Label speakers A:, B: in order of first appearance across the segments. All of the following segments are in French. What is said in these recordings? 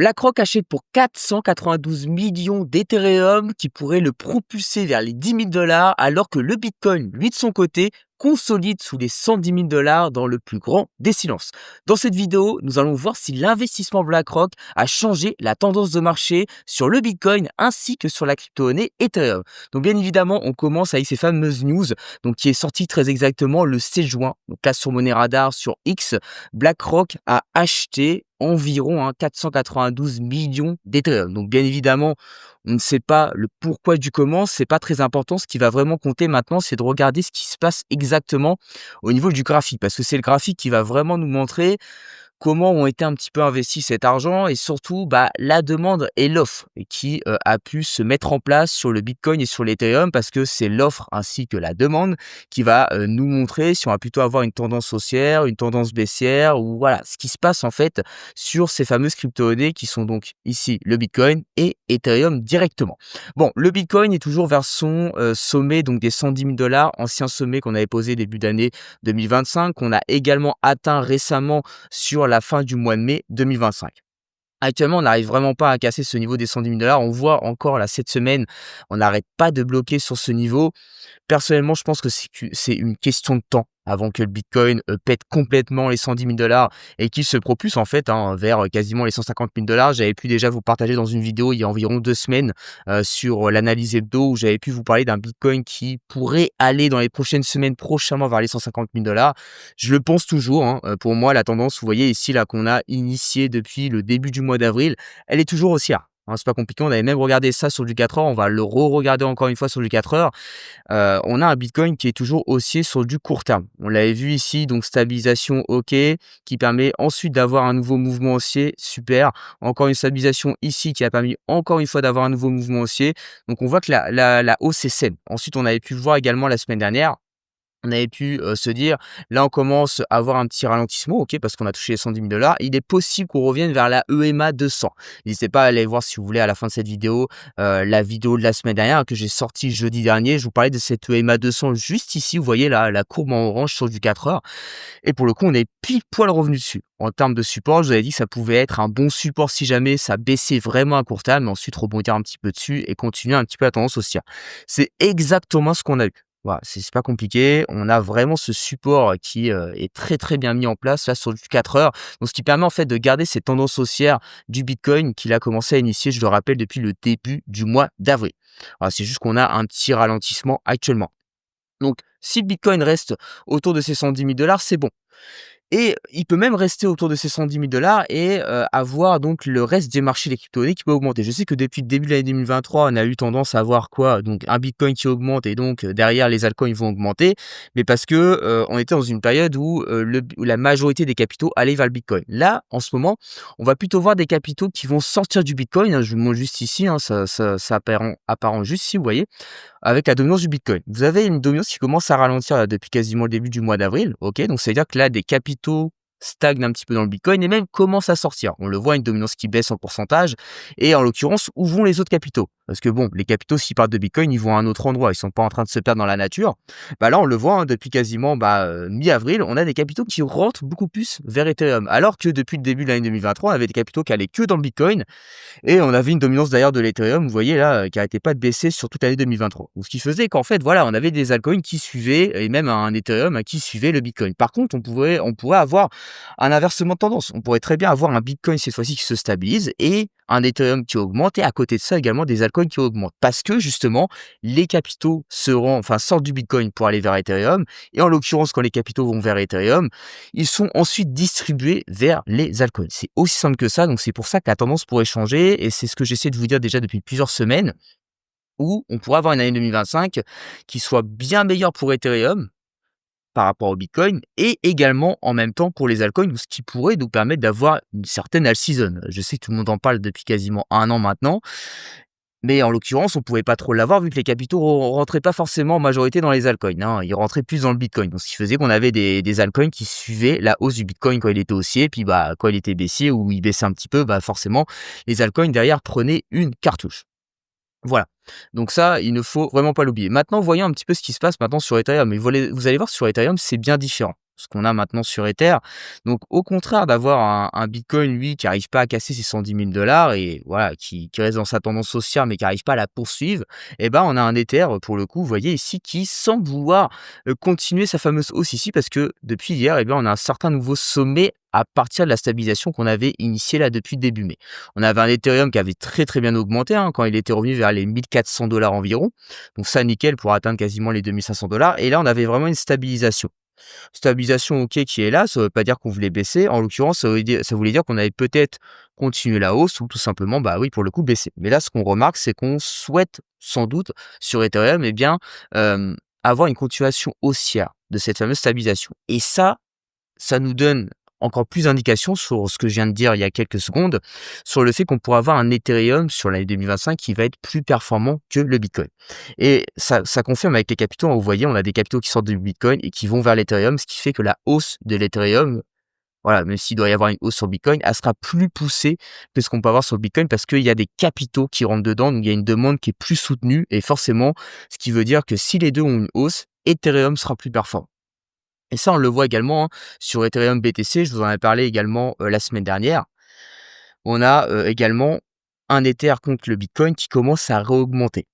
A: BlackRock achète pour 492 millions d'Ethereum qui pourrait le propulser vers les 10 000 $ alors que le Bitcoin, lui de son côté, consolide sous les 110 000 $ dans le plus grand des silences. Dans cette vidéo, nous allons voir si l'investissement BlackRock a changé la tendance de marché sur le Bitcoin ainsi que sur la crypto-monnaie Ethereum. Donc bien évidemment, on commence avec ces fameuses news qui est sortie très exactement le 16 juin. Donc là sur Money Radar, sur X, BlackRock a acheté environ 492 millions d'Ethereum. Donc bien évidemment, on ne sait pas le pourquoi du comment, c'est pas très important. Ce qui va vraiment compter maintenant, c'est de regarder ce qui se passe exactement au niveau du graphique, parce que c'est le graphique qui va vraiment nous montrer comment ont été un petit peu investis cet argent et surtout la demande et l'offre qui a pu se mettre en place sur le Bitcoin et sur l'Ethereum, parce que c'est l'offre ainsi que la demande qui va nous montrer si on va plutôt avoir une tendance haussière, une tendance baissière, ou voilà ce qui se passe en fait sur ces fameuses crypto-monnaies qui sont donc ici le Bitcoin et Ethereum directement. Bon, le Bitcoin est toujours vers son sommet donc des 110 000 $, ancien sommet qu'on avait posé début d'année 2025, qu'on a également atteint récemment sur la fin du mois de mai 2025. Actuellement, on n'arrive vraiment pas à casser ce niveau des 110 000 $. On voit encore là cette semaine, on n'arrête pas de bloquer sur ce niveau. Personnellement, je pense que c'est une question de temps avant que le Bitcoin pète complètement les 110 000 $ et qu'il se propulse en fait vers quasiment les 150 000 $. J'avais pu déjà vous partager dans une vidéo il y a environ 2 semaines sur l'analyse hebdo, où j'avais pu vous parler d'un Bitcoin qui pourrait aller dans les prochaines semaines prochainement vers les 150 000 $. Je le pense toujours. Pour moi, la tendance, vous voyez ici là qu'on a initiée depuis le début du mois d'avril, elle est toujours haussière. C'est pas compliqué, on avait même regardé ça sur du 4 heures, on va le re-regarder encore une fois sur du 4 heures. On a un Bitcoin qui est toujours haussier sur du court terme. On l'avait vu ici, donc stabilisation OK, qui permet ensuite d'avoir un nouveau mouvement haussier, super. Encore une stabilisation ici qui a permis encore une fois d'avoir un nouveau mouvement haussier. Donc on voit que la hausse est saine. Ensuite, on avait pu le voir également la semaine dernière. On avait pu se dire, là on commence à avoir un petit ralentissement, OK, parce qu'on a touché les 110 000 $. Il est possible qu'on revienne vers la EMA 200. N'hésitez pas à aller voir si vous voulez à la fin de cette vidéo, la vidéo de la semaine dernière que j'ai sortie jeudi dernier. Je vous parlais de cette EMA 200 juste ici, vous voyez la courbe en orange sur du 4 heures. Et pour le coup, on est pile poil revenu dessus. En termes de support, je vous avais dit que ça pouvait être un bon support si jamais ça baissait vraiment à court terme, mais ensuite rebondir un petit peu dessus et continuer un petit peu la tendance haussière. C'est exactement ce qu'on a eu. Voilà, c'est pas compliqué. On a vraiment ce support qui est très très bien mis en place là sur du 4 heures. Donc ce qui permet en fait de garder cette tendance haussière du Bitcoin qu'il a commencé à initier, je le rappelle, depuis le début du mois d'avril. Voilà, c'est juste qu'on a un petit ralentissement actuellement. Donc si le Bitcoin reste autour de ces 110 000 $, c'est bon. Et il peut même rester autour de ces 110 000 $ et avoir donc le reste des marchés des crypto-monnaies qui peut augmenter. Je sais que depuis le début de l'année 2023, on a eu tendance à avoir quoi? Donc un Bitcoin qui augmente et donc derrière les altcoins vont augmenter, mais parce que on était dans une période où où la majorité des capitaux allaient vers le Bitcoin. Là, en ce moment, on va plutôt voir des capitaux qui vont sortir du Bitcoin. Je vous montre juste ici, ça apparent juste ici, vous voyez, avec la dominance du Bitcoin. Vous avez une dominance qui commence à ralentir là, depuis quasiment le début du mois d'avril, OK? Donc ça veut dire que là, des capitaux stagnent un petit peu dans le Bitcoin et même commencent à sortir. On le voit, une dominance qui baisse en pourcentage. Et en l'occurrence, où vont les autres capitaux? Parce que bon, les capitaux, s'ils partent de Bitcoin, ils vont à un autre endroit. Ils sont pas en train de se perdre dans la nature. Là, on le voit, depuis quasiment mi-avril, on a des capitaux qui rentrent beaucoup plus vers Ethereum. Alors que depuis le début de l'année 2023, on avait des capitaux qui allaient que dans le Bitcoin. Et on avait une dominance d'ailleurs de l'Ethereum, vous voyez là, qui n'arrêtait pas de baisser sur toute l'année 2023. Donc, ce qui faisait qu'en fait, voilà, on avait des altcoins qui suivaient, et même un Ethereum qui suivait le Bitcoin. Par contre, on pourrait avoir un inversement de tendance. On pourrait très bien avoir un Bitcoin cette fois-ci qui se stabilise et un Ethereum qui augmente, et à côté de ça également des altcoins qui augmentent. Parce que justement, les capitaux sortent du Bitcoin pour aller vers Ethereum. Et en l'occurrence, quand les capitaux vont vers Ethereum, ils sont ensuite distribués vers les altcoins. C'est aussi simple que ça. Donc c'est pour ça que la tendance pourrait changer, et c'est ce que j'essaie de vous dire déjà depuis plusieurs semaines, où on pourrait avoir une année 2025 qui soit bien meilleure pour Ethereum par rapport au Bitcoin, et également en même temps pour les altcoins, ce qui pourrait nous permettre d'avoir une certaine all season. Je sais que tout le monde en parle depuis quasiment 1 an maintenant, mais en l'occurrence, on pouvait pas trop l'avoir vu que les capitaux rentraient pas forcément en majorité dans les altcoins. Ils rentraient plus dans le Bitcoin. Donc, ce qui faisait qu'on avait des altcoins qui suivaient la hausse du Bitcoin quand il était haussier, puis quand il était baissier ou il baissait un petit peu, forcément, les altcoins derrière prenaient une cartouche. Voilà. Donc ça, il ne faut vraiment pas l'oublier. Maintenant, voyons un petit peu ce qui se passe maintenant sur Ethereum. Mais vous allez voir, sur Ethereum, c'est bien différent. ce qu'on a maintenant sur Ether. Donc au contraire d'avoir un Bitcoin, lui, qui arrive pas à casser ses 110 000 $ et voilà, qui reste dans sa tendance haussière, mais qui arrive pas à la poursuivre, et ben, on a un Ether, pour le coup, vous voyez ici, qui semble vouloir, continuer sa fameuse hausse ici parce que depuis hier, et bien, on a un certain nouveau sommet à partir de la stabilisation qu'on avait initiée là depuis début mai. On avait un Ethereum qui avait très, très bien augmenté, hein, quand il était revenu vers les 1 400 $ environ. Donc ça, nickel pour atteindre quasiment les 2 500 $ et là, on avait vraiment une stabilisation. Stabilisation, OK, qui est là, ça veut pas dire qu'on voulait baisser. En l'occurrence, ça voulait dire qu'on allait peut-être continuer la hausse ou tout simplement, bah, oui, pour le coup, baisser. Mais là, ce qu'on remarque, c'est qu'on souhaite sans doute sur Ethereum, eh bien, avoir une continuation haussière de cette fameuse stabilisation et ça nous donne encore plus d'indications sur ce que je viens de dire il y a quelques secondes, sur le fait qu'on pourra avoir un Ethereum sur l'année 2025 qui va être plus performant que le Bitcoin. Et ça confirme avec les capitaux, hein, vous voyez, on a des capitaux qui sortent du Bitcoin et qui vont vers l'Ethereum, ce qui fait que la hausse de l'Ethereum, voilà, même s'il doit y avoir une hausse sur Bitcoin, elle sera plus poussée que ce qu'on peut avoir sur le Bitcoin parce qu'il y a des capitaux qui rentrent dedans, donc il y a une demande qui est plus soutenue et forcément, ce qui veut dire que si les deux ont une hausse, Ethereum sera plus performant. Et ça, on le voit également, hein, sur Ethereum BTC, je vous en ai parlé également, la semaine dernière. On a, également un Ether contre le Bitcoin qui commence à réaugmenter.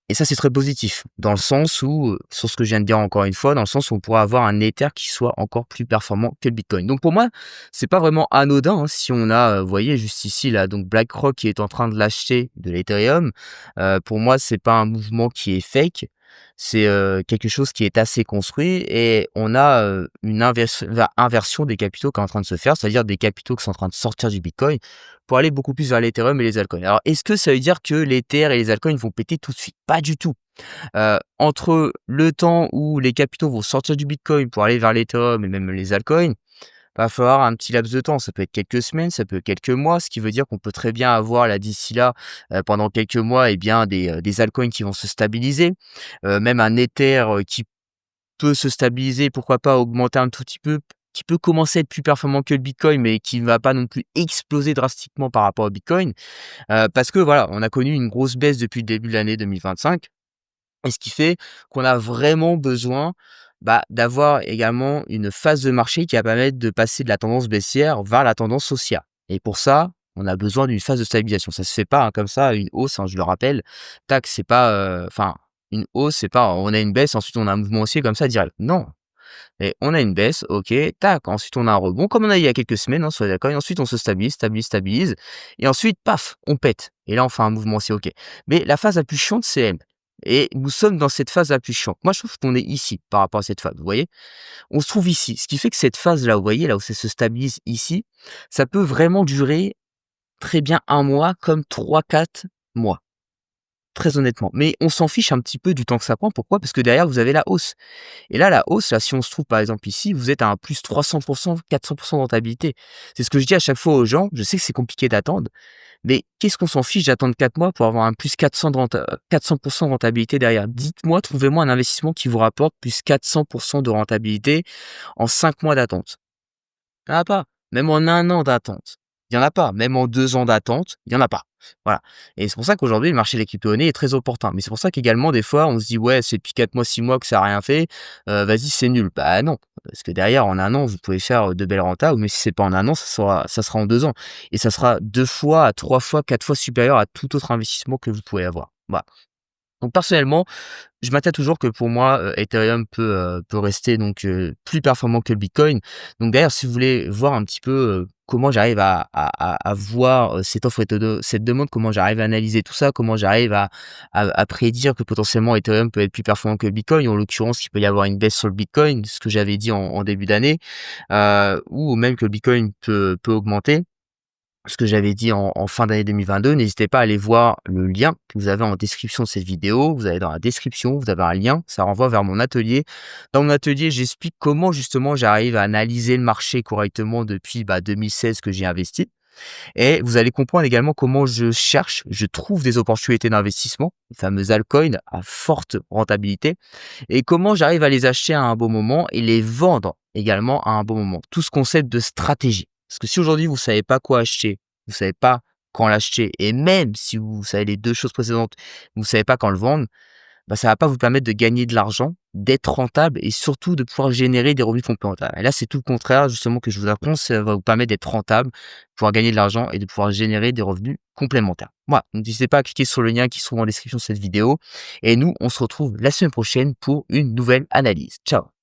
A: Et ça, c'est très positif, dans le sens où, sur ce que je viens de dire encore une fois, dans le sens où on pourra avoir un Ether qui soit encore plus performant que le Bitcoin. Donc pour moi, c'est pas vraiment anodin, hein, si on a, vous voyez juste ici là, donc BlackRock qui est en train de l'acheter de l'Ethereum. Pour moi, c'est pas un mouvement qui est fake, c'est, quelque chose qui est assez construit et on a, une inversion des capitaux qui est en train de se faire, c'est-à-dire des capitaux qui sont en train de sortir du Bitcoin pour aller beaucoup plus vers l'Ethereum et les altcoins. Alors, est-ce que ça veut dire que l'Ether et les altcoins vont péter tout de suite? Pas du tout. Entre le temps où les capitaux vont sortir du Bitcoin pour aller vers l'Ethereum et même les altcoins, va falloir un petit laps de temps. Ça peut être quelques semaines, ça peut être quelques mois, ce qui veut dire qu'on peut très bien avoir là d'ici là, pendant quelques mois, eh bien des altcoins qui vont se stabiliser, même un Ether, qui peut se stabiliser, pourquoi pas augmenter un tout petit peu, qui peut commencer à être plus performant que le Bitcoin, mais qui ne va pas non plus exploser drastiquement par rapport au Bitcoin. Parce que voilà, on a connu une grosse baisse depuis le début de l'année 2025 et ce qui fait qu'on a vraiment besoin, bah, d'avoir également une phase de marché qui va permettre de passer de la tendance baissière vers la tendance haussière et pour ça, on a besoin d'une phase de stabilisation. Ça se fait pas, hein, comme ça, une hausse, hein, je le rappelle, tac, c'est pas, enfin, une hausse, c'est pas on a une baisse, ensuite on a un mouvement haussier comme ça direct. Non, et on a une baisse, OK, tac, ensuite on a un rebond comme on a eu il y a quelques semaines, hein, soyez d'accord et ensuite on se stabilise, stabilise, stabilise et ensuite paf, on pète et là on fait un mouvement haussier, OK. Mais la phase la plus chiante, c'est elle et nous sommes dans cette phase la plus chiante. Moi, je trouve qu'on est ici par rapport à cette phase, vous voyez? On se trouve ici, ce qui fait que cette phase-là, vous voyez, là où ça se stabilise ici, ça peut vraiment durer très bien 1 mois comme 3, 4 mois. Très honnêtement. Mais on s'en fiche un petit peu du temps que ça prend. Pourquoi? Parce que derrière, vous avez la hausse. Et là, la hausse, là, si on se trouve par exemple ici, vous êtes à un plus 300%, 400% de rentabilité. C'est ce que je dis à chaque fois aux gens. Je sais que c'est compliqué d'attendre, mais qu'est-ce qu'on s'en fiche d'attendre 4 mois pour avoir un plus 400% de rentabilité derrière? Dites-moi, trouvez-moi un investissement qui vous rapporte plus 400% de rentabilité en 5 mois d'attente. Il y en a pas. Même en 1 an d'attente, il y en a pas. Même en 2 ans d'attente, il y en a pas. Voilà et c'est pour ça qu'aujourd'hui, le marché des crypto-monnaies est très opportun. Mais c'est pour ça qu'également, des fois, on se dit: «Ouais, c'est depuis 4 mois, 6 mois que ça a rien fait, vas-y, c'est nul». Bah non, parce que derrière, en 1 an, vous pouvez faire, de belles rentables, mais si c'est pas en 1 an, ça sera en 2 ans et ça sera 2 fois à 3 fois, 4 fois supérieur à tout autre investissement que vous pouvez avoir. Voilà. Donc personnellement, je maintiens toujours que pour moi, Ethereum peut rester donc plus performant que le Bitcoin. Donc d'ailleurs, si vous voulez voir un petit peu, comment j'arrive à voir, cette offre et cette demande, comment j'arrive à analyser tout ça, comment j'arrive à prédire que potentiellement Ethereum peut être plus performant que le Bitcoin, en l'occurrence, il peut y avoir une baisse sur le Bitcoin, ce que j'avais dit en début d'année, ou même que le Bitcoin peut augmenter ce que j'avais dit en fin d'année 2022, n'hésitez pas à aller voir le lien que vous avez en description de cette vidéo. Vous allez dans la description, vous avez un lien, ça renvoie vers mon atelier. Dans mon atelier, j'explique comment justement j'arrive à analyser le marché correctement depuis 2016 que j'ai investi. Et vous allez comprendre également comment je trouve des opportunités d'investissement, les fameuses altcoins à forte rentabilité, et comment j'arrive à les acheter à un bon moment et les vendre également à un bon moment. Tout ce concept de stratégie. Parce que si aujourd'hui vous savez pas quoi acheter, vous savez pas quand l'acheter, et même si vous savez les deux choses précédentes, vous savez pas quand le vendre, bah, ça va pas vous permettre de gagner de l'argent, d'être rentable et surtout de pouvoir générer des revenus complémentaires. Et là, c'est tout le contraire justement que je vous apprends, ça va vous permettre d'être rentable, pouvoir gagner de l'argent et de pouvoir générer des revenus complémentaires. Voilà, donc n'hésitez pas à cliquer sur le lien qui se trouve en description de cette vidéo et nous, on se retrouve la semaine prochaine pour une nouvelle analyse. Ciao.